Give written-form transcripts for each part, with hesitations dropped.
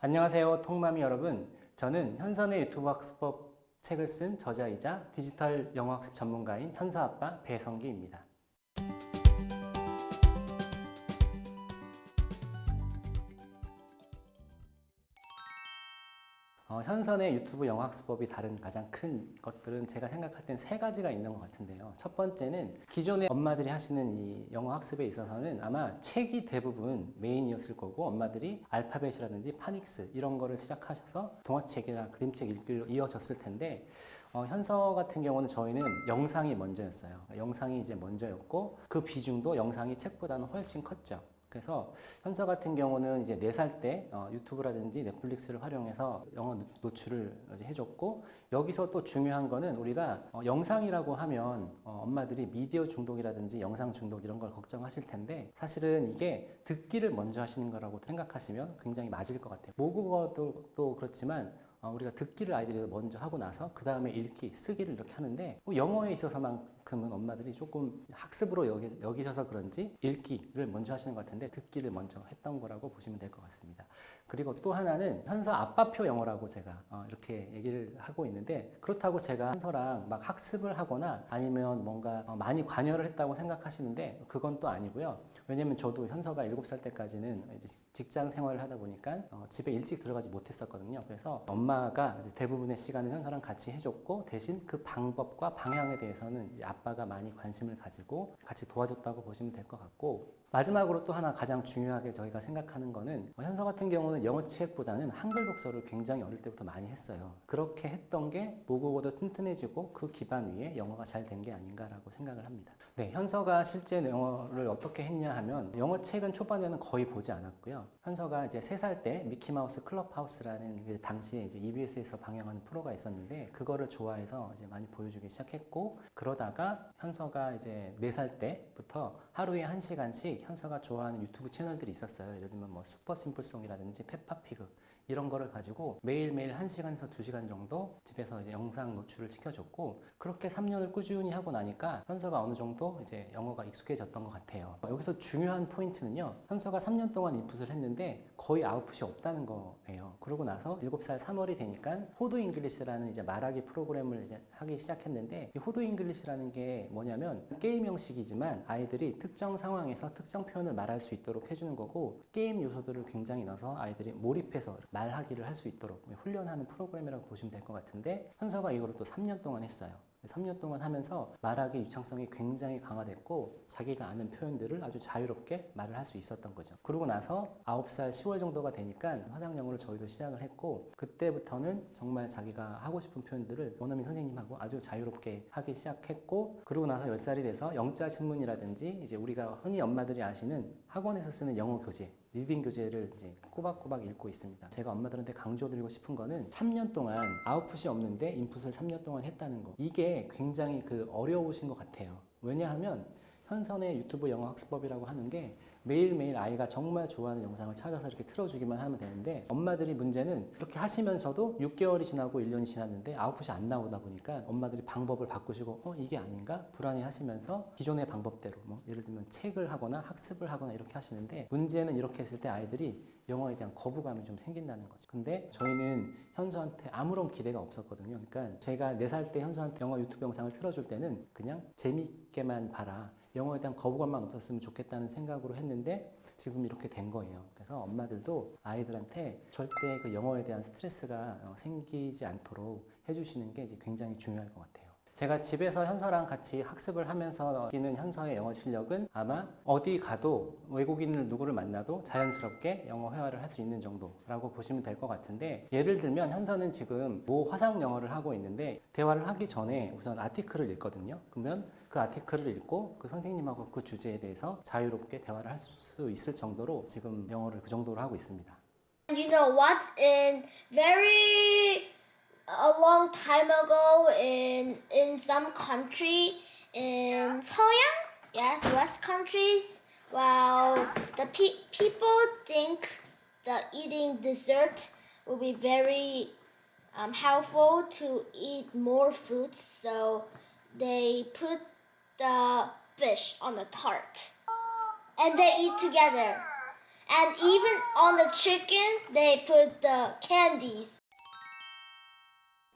안녕하세요, 통마미 여러분. 저는 현선의 유튜브 학습법 책을 쓴 저자이자 디지털 영어 학습 전문가인 현서아빠 배성기입니다. 현선의 유튜브 영어 학습법이 다른 가장 큰 것들은 제가 생각할 땐 세 가지가 있는 것 같은데요. 첫 번째는 기존의 엄마들이 하시는 이 영어 학습에 있어서는 아마 책이 대부분 메인이었을 거고, 엄마들이 알파벳이라든지 파닉스 이런 거를 시작하셔서 동화책이나 그림책 읽기로 이어졌을 텐데, 현서 같은 경우는 저희는 영상이 먼저였어요. 영상이 이제 먼저였고, 그 비중도 영상이 책보다는 훨씬 컸죠. 그래서 현서 같은 경우는 이제 4살 때 유튜브라든지 넷플릭스를 활용해서 영어 노출을 해줬고, 여기서 또 중요한 거는 우리가 영상이라고 하면 엄마들이 미디어 중독이라든지 영상 중독 이런 걸 걱정하실 텐데, 사실은 이게 듣기를 먼저 하시는 거라고 생각하시면 굉장히 맞을 것 같아요. 모국어도 또 그렇지만 우리가 듣기를 아이들이 먼저 하고 나서 그 다음에 읽기, 쓰기를 이렇게 하는데, 영어에 있어서만큼은 엄마들이 조금 학습으로 여기셔서 그런지 읽기를 먼저 하시는 것 같은데, 듣기를 먼저 했던 거라고 보시면 될 것 같습니다. 그리고 또 하나는 현서 아빠표 영어라고 제가 이렇게 얘기를 하고 있는데, 그렇다고 제가 현서랑 막 학습을 하거나 아니면 뭔가 많이 관여를 했다고 생각하시는데, 그건 또 아니고요. 왜냐면 저도 현서가 7살 때까지는 이제 직장 생활을 하다 보니까 집에 일찍 들어가지 못했었거든요. 그래서 엄마가 이제 대부분의 시간을 현서랑 같이 해줬고, 대신 그 방법과 방향에 대해서는 이제 아빠가 많이 관심을 가지고 같이 도와줬다고 보시면 될 것 같고, 마지막으로 또 하나 가장 중요하게 저희가 생각하는 거는, 현서 같은 경우는 영어책보다는 한글 독서를 굉장히 어릴 때부터 많이 했어요. 그렇게 했던 게 모국어도 튼튼해지고 그 기반 위에 영어가 잘 된 게 아닌가라고 생각을 합니다. 네, 현서가 실제 영어를 어떻게 했냐 하면, 영어책은 초반에는 거의 보지 않았고요. 현서가 이제 3살 때 미키마우스 클럽하우스라는 당시에 이제 EBS에서 방영하는 프로가 있었는데, 그거를 좋아해서 이제 많이 보여주기 시작했고, 그러다가 현서가 이제 4살 때부터 하루에 1시간씩 현서가 좋아하는 유튜브 채널들이 있었어요. 예를 들면 뭐 슈퍼심플송이라든지 페파피그 이런 거를 가지고 매일매일 1시간에서 2시간 정도 집에서 이제 영상 노출을 시켜줬고, 그렇게 3년을 꾸준히 하고 나니까 현서가 어느 정도 이제 영어가 익숙해졌던 것 같아요. 여기서 중요한 포인트는요, 현서가 3년 동안 인풋을 했는데 거의 아웃풋이 없다는 거예요. 그러고 나서 7살 3월이 되니까 호두 잉글리시라는 이제 말하기 프로그램을 이제 하기 시작했는데, 이 호두 잉글리시라는 게 뭐냐면 게임 형식이지만 아이들이 특정 상황에서 특정 표현을 말할 수 있도록 해주는 거고, 게임 요소들을 굉장히 넣어서 아이들이 몰입해서 말하기를 할 수 있도록 훈련하는 프로그램이라고 보시면 될 것 같은데, 현서가 이거를 또 3년 동안 했어요. 3년 동안 하면서 말하기 유창성이 굉장히 강화됐고, 자기가 아는 표현들을 아주 자유롭게 말을 할 수 있었던 거죠. 그러고 나서 9살 10월 정도가 되니까 화상영어를 저희도 시작을 했고, 그때부터는 정말 자기가 하고 싶은 표현들을 원어민 선생님하고 아주 자유롭게 하기 시작했고, 그러고 나서 10살이 돼서 영자 신문이라든지 이제 우리가 흔히 엄마들이 아시는 학원에서 쓰는 영어 교재, 리딩 교재를 이제 꼬박꼬박 읽고 있습니다. 제가 엄마들한테 강조드리고 싶은 거는 3년 동안 아웃풋이 없는데 인풋을 3년 동안 했다는 거, 이게 굉장히 어려우신 것 같아요. 왜냐하면 현선의 유튜브 영어 학습법이라고 하는 게 매일매일 아이가 정말 좋아하는 영상을 찾아서 이렇게 틀어주기만 하면 되는데, 엄마들이 문제는 그렇게 하시면서도 6개월이 지나고 1년이 지났는데 아웃풋이 안 나오다 보니까 엄마들이 방법을 바꾸시고 이게 아닌가? 불안해 하시면서 기존의 방법대로 예를 들면 책을 하거나 학습을 하거나 이렇게 하시는데, 문제는 이렇게 했을 때 아이들이 영어에 대한 거부감이 좀 생긴다는 거죠. 근데 저희는 현서한테 아무런 기대가 없었거든요. 그러니까 제가 4살 때 현서한테 영어 유튜브 영상을 틀어줄 때는 그냥 재밌게만 봐라, 영어에 대한 거부감만 없었으면 좋겠다는 생각으로 했는데, 지금 이렇게 된 거예요. 그래서 엄마들도 아이들한테 절대 그 영어에 대한 스트레스가 생기지 않도록 해주시는 게 이제 굉장히 중요할 것 같아요. 제가 집에서 현서랑 같이 학습을 하면서 느끼는 현서의 영어 실력은 아마 어디 가도 외국인을 누구를 만나도 자연스럽게 영어 회화를 할 수 있는 정도라고 보시면 될 것 같은데, 예를 들면 현서는 지금 모 화상 영어를 하고 있는데, 대화를 하기 전에 우선 아티클을 읽거든요. 그러면 그 아티클을 읽고 그 선생님하고 그 주제에 대해서 자유롭게 대화를 할 수 있을 정도로 지금 영어를 그 정도로 하고 있습니다. You know what? In a long time ago, in some country in Seoul, yes, West countries, well, the people think that eating dessert will be very helpful to eat more fruits, so they put the fish on the tart and they eat together. And even on the chicken, they put the candies.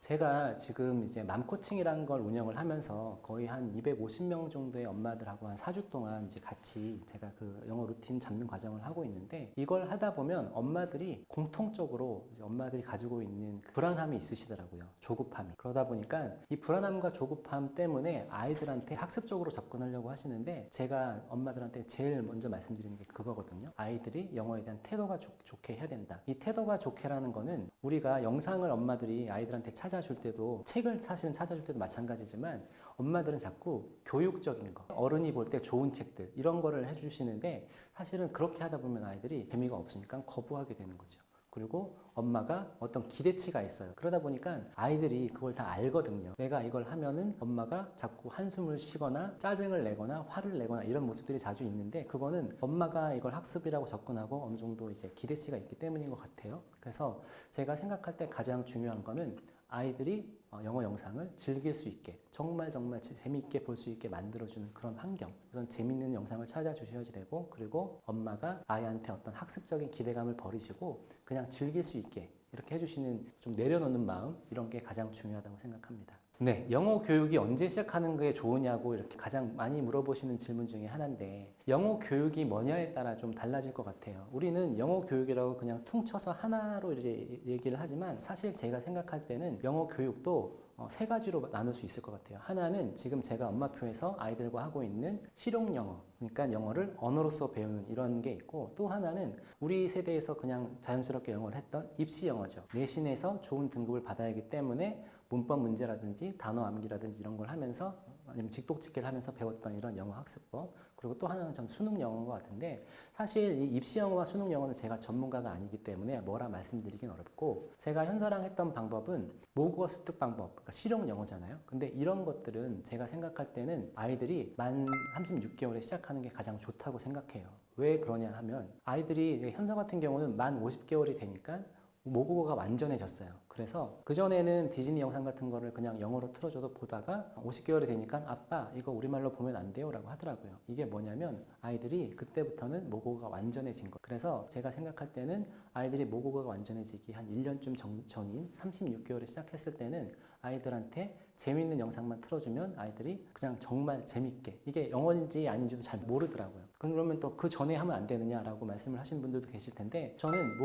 제가 지금 이제 맘코칭이라는 걸 운영을 하면서 거의 한 250명 정도의 엄마들하고 한 4주 동안 이제 같이 제가 그 영어 루틴 잡는 과정을 하고 있는데, 이걸 하다 보면 엄마들이 공통적으로 이제 엄마들이 가지고 있는 그 불안함이 있으시더라고요. 조급함이. 그러다 보니까 이 불안함과 조급함 때문에 아이들한테 학습적으로 접근하려고 하시는데, 제가 엄마들한테 제일 먼저 말씀드리는 게 그거거든요. 아이들이 영어에 대한 태도가 좋게 해야 된다. 이 태도가 좋게라는 거는 우리가 영상을 엄마들이 아이들한테 찾아줄 때도, 책을 사실은 찾아줄 때도 마찬가지지만, 엄마들은 자꾸 교육적인 거, 어른이 볼 때 좋은 책들 이런 거를 해주시는데, 사실은 그렇게 하다 보면 아이들이 재미가 없으니까 거부하게 되는 거죠. 그리고 엄마가 어떤 기대치가 있어요. 그러다 보니까 아이들이 그걸 다 알거든요. 내가 이걸 하면은 엄마가 자꾸 한숨을 쉬거나 짜증을 내거나 화를 내거나 이런 모습들이 자주 있는데, 그거는 엄마가 이걸 학습이라고 접근하고 어느 정도 이제 기대치가 있기 때문인 것 같아요. 그래서 제가 생각할 때 가장 중요한 거는 아이들이 영어 영상을 즐길 수 있게, 정말 재미있게 볼 수 있게 만들어주는 그런 환경, 우선 재미있는 영상을 찾아주셔야지 되고, 그리고 엄마가 아이한테 어떤 학습적인 기대감을 버리시고 그냥 즐길 수 있게 이렇게 해주시는, 좀 내려놓는 마음, 이런 게 가장 중요하다고 생각합니다. 네, 영어 교육이 언제 시작하는 게 좋으냐고 이렇게 가장 많이 물어보시는 질문 중에 하나인데, 영어 교육이 뭐냐에 따라 좀 달라질 것 같아요. 우리는 영어 교육이라고 그냥 퉁쳐서 하나로 이제 얘기를 하지만, 사실 제가 생각할 때는 영어 교육도 세 가지로 나눌 수 있을 것 같아요. 하나는 지금 제가 엄마표에서 아이들과 하고 있는 실용 영어, 그러니까 영어를 언어로서 배우는 이런 게 있고, 또 하나는 우리 세대에서 그냥 자연스럽게 영어를 했던 입시 영어죠. 내신에서 좋은 등급을 받아야 하기 때문에 문법 문제라든지 단어 암기라든지 이런 걸 하면서, 아니면 직독직계를 하면서 배웠던 이런 영어 학습법. 그리고 또 하나는 전 수능 영어인 것 같은데, 사실 이 입시 영어와 수능 영어는 제가 전문가가 아니기 때문에 뭐라 말씀드리긴 어렵고, 제가 현서랑 했던 방법은 모국어 습득 방법, 그러니까 실용 영어잖아요. 근데 이런 것들은 제가 생각할 때는 아이들이 만 36개월에 시작하는 게 가장 좋다고 생각해요. 왜 그러냐 하면, 아이들이 현서 같은 경우는 만 50개월이 되니까 모국어가 완전해졌어요. 그래서 그전에는 디즈니 영상 같은 거를 그냥 영어로 틀어줘도 보다가 50개월이 되니까 아빠 이거 우리말로 보면 안 돼요 라고 하더라고요. 이게 뭐냐면 아이들이 그때부터는 모국어가 완전해진 거. 그래서 제가 생각할 때는 아이들이 모국어가 완전해지기 한 1년쯤 전인 36개월에 시작했을 때는 아이들한테 재밌는 영상만 틀어주면 아이들이 그냥 정말 재밌게, 이게 영어인지 아닌지도 잘 모르더라고요. 그러면 또 그 전에 하면 안 되느냐라고 말씀을 하시는 분들도 계실 텐데, 저는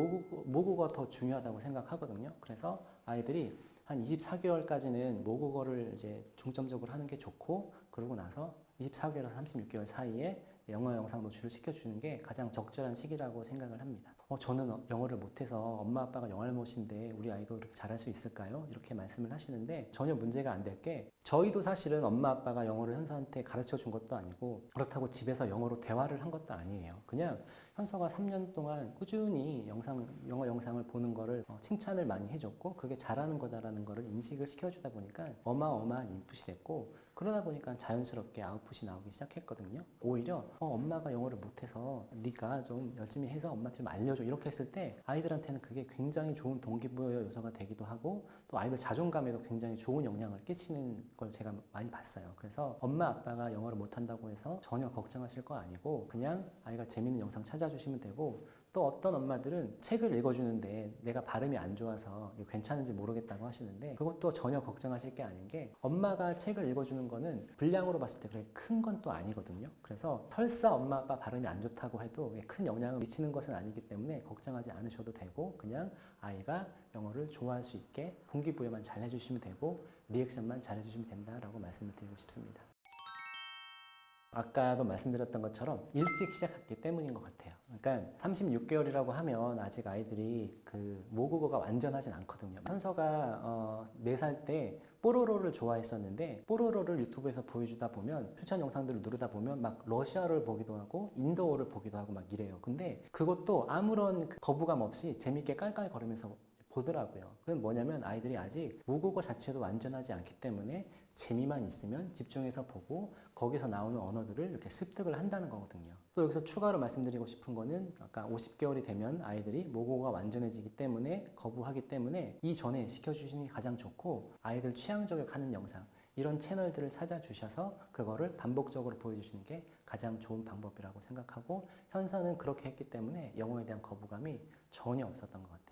모국어가 더 중요하다고 생각하거든요. 그래서 아이들이 한 24개월까지는 모국어를 이제 중점적으로 하는 게 좋고, 그러고 나서 24개월에서 36개월 사이에 영어 영상 노출을 시켜주는 게 가장 적절한 시기라고 생각을 합니다. 저는 영어를 못해서 엄마 아빠가 영알못인데 우리 아이도 이렇게 잘할 수 있을까요? 이렇게 말씀을 하시는데, 전혀 문제가 안 될 게, 저희도 사실은 엄마 아빠가 영어를 현서한테 가르쳐 준 것도 아니고, 그렇다고 집에서 영어로 대화를 한 것도 아니에요. 그냥 현서가 3년 동안 꾸준히 영어 영상을 보는 거를 칭찬을 많이 해줬고, 그게 잘하는 거다라는 거를 인식을 시켜주다 보니까 어마어마한 인풋이 됐고, 그러다 보니까 자연스럽게 아웃풋이 나오기 시작했거든요. 오히려 엄마가 영어를 못해서 네가 좀 열심히 해서 엄마한테 좀 알려줘, 이렇게 했을 때 아이들한테는 그게 굉장히 좋은 동기부여 요소가 되기도 하고, 또 아이들 자존감에도 굉장히 좋은 영향을 끼치는 걸 제가 많이 봤어요. 그래서 엄마 아빠가 영어를 못한다고 해서 전혀 걱정하실 거 아니고, 그냥 아이가 재밌는 영상 찾아주시면 되고, 또 어떤 엄마들은 책을 읽어주는데 내가 발음이 안 좋아서 이거 괜찮은지 모르겠다고 하시는데, 그것도 전혀 걱정하실 게 아닌 게, 엄마가 책을 읽어주는 거는 분량으로 봤을 때 그렇게 큰 건 또 아니거든요. 그래서 설사 엄마 아빠 발음이 안 좋다고 해도 큰 영향을 미치는 것은 아니기 때문에 걱정하지 않으셔도 되고, 그냥 아이가 영어를 좋아할 수 있게 동기부여만 잘 해주시면 되고, 리액션만 잘 해주시면 된다라고 말씀을 드리고 싶습니다. 아까도 말씀드렸던 것처럼 일찍 시작했기 때문인 것 같아요. 그러니까 36개월이라고 하면 아직 아이들이 그 모국어가 완전하진 않거든요. 현서가 4살 때 뽀로로를 좋아했었는데, 뽀로로를 유튜브에서 보여주다 보면, 추천 영상들을 누르다 보면 막 러시아를 보기도 하고 인도어를 보기도 하고 막 이래요. 근데 그것도 아무런 거부감 없이 재밌게 깔깔거리면서 보더라고요. 그건 뭐냐면 아이들이 아직 모국어 자체도 완전하지 않기 때문에 재미만 있으면 집중해서 보고 거기서 나오는 언어들을 이렇게 습득을 한다는 거거든요. 또 여기서 추가로 말씀드리고 싶은 거는, 아까 50개월이 되면 아이들이 모국어가 완전해지기 때문에 거부하기 때문에 이전에 시켜주시는 게 가장 좋고, 아이들 취향 저격하는 영상, 이런 채널들을 찾아주셔서 그거를 반복적으로 보여주시는 게 가장 좋은 방법이라고 생각하고 현서는 그렇게 했기 때문에 영어에 대한 거부감이 전혀 없었던 것 같아요.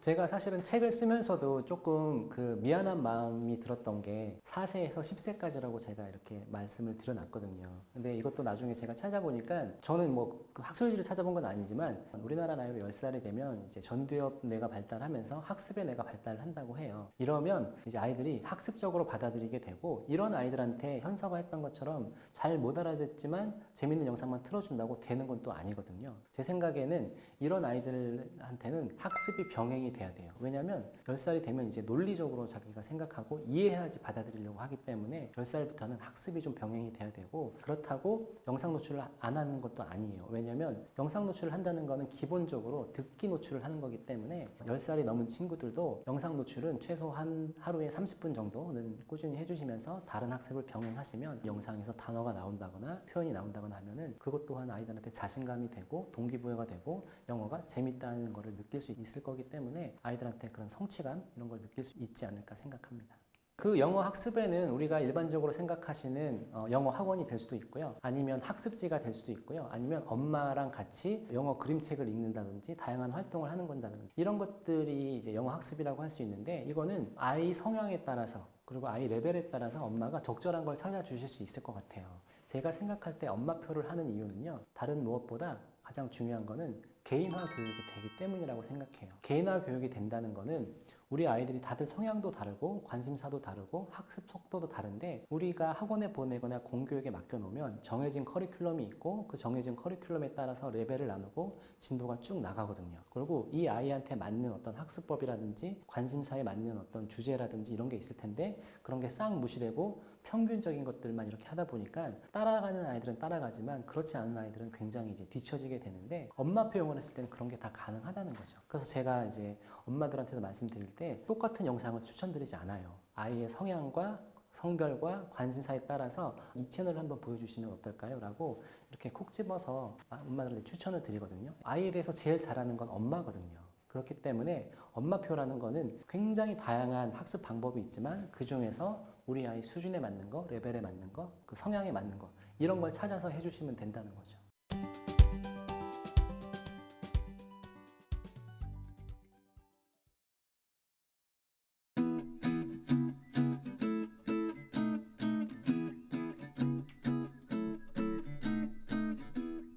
제가 사실은 책을 쓰면서도 조금 그 미안한 마음이 들었던 게 4세에서 10세까지라고 제가 이렇게 말씀을 드려놨거든요. 근데 이것도 나중에 제가 찾아보니까 저는 뭐그 학술지를 찾아본 건 아니지만 우리나라 나이로 10살이 되면 이제 전두엽 뇌가 발달하면서 학습의 뇌가 발달을 한다고 해요. 이러면 이제 아이들이 학습적으로 받아들이게 되고 이런 아이들한테 현서가 했던 것처럼 잘 못 알아듣지만 재밌는 영상만 틀어준다고 되는 건 또 아니거든요. 제 생각에는 이런 아이들한테는 학습이 병행이 돼야 돼요. 왜냐하면 10살이 되면 이제 논리적으로 자기가 생각하고 이해해야지 받아들이려고 하기 때문에 10살부터는 학습이 좀 병행이 돼야 되고 그렇다고 영상 노출을 안 하는 것도 아니에요. 왜냐하면 영상 노출을 한다는 거는 기본적으로 듣기 노출을 하는 거기 때문에 10살이 넘은 친구들도 영상 노출은 최소한 하루에 30분 정도는 꾸준히 해주시면서 다른 학습을 병행하시면 영상에서 단어가 나온다거나 표현이 나온다거나 하면은 그것 또한 아이들한테 자신감이 되고 동기부여가 되고 영어가 재밌다는 거를 느낄 수 있을 거기 때문에 아이들한테 그런 성취감 이런 걸 느낄 수 있지 않을까 생각합니다. 그 영어 학습에는 우리가 일반적으로 생각하시는 영어 학원이 될 수도 있고요. 아니면 학습지가 될 수도 있고요. 아니면 엄마랑 같이 영어 그림책을 읽는다든지 다양한 활동을 하는 건다든지 이런 것들이 이제 영어 학습이라고 할 수 있는데 이거는 아이 성향에 따라서 그리고 아이 레벨에 따라서 엄마가 적절한 걸 찾아주실 수 있을 것 같아요. 제가 생각할 때 엄마표를 하는 이유는요. 다른 무엇보다 가장 중요한 거는 개인화 교육이 되기 때문이라고 생각해요. 개인화 교육이 된다는 거는 우리 아이들이 다들 성향도 다르고 관심사도 다르고 학습 속도도 다른데 우리가 학원에 보내거나 공교육에 맡겨놓으면 정해진 커리큘럼이 있고 그 정해진 커리큘럼에 따라서 레벨을 나누고 진도가 쭉 나가거든요. 그리고 이 아이한테 맞는 어떤 학습법이라든지 관심사에 맞는 어떤 주제라든지 이런 게 있을 텐데 그런 게 싹 무시되고 평균적인 것들만 이렇게 하다 보니까 따라가는 아이들은 따라가지만 그렇지 않은 아이들은 굉장히 이제 뒤처지게 되는데 엄마표 영어를 했을 때는 그런 게 다 가능하다는 거죠. 그래서 제가 이제 엄마들한테도 말씀드릴 때 똑같은 영상을 추천드리지 않아요. 아이의 성향과 성별과 관심사에 따라서 이 채널을 한번 보여주시면 어떨까요? 라고 이렇게 콕 집어서 엄마들한테 추천을 드리거든요. 아이에 대해서 제일 잘하는 건 엄마거든요. 그렇기 때문에 엄마표라는 거는 굉장히 다양한 학습 방법이 있지만 그 중에서 우리 아이 수준에 맞는 거, 레벨에 맞는 거, 그 성향에 맞는 거 이런 걸 찾아서 해주시면 된다는 거죠.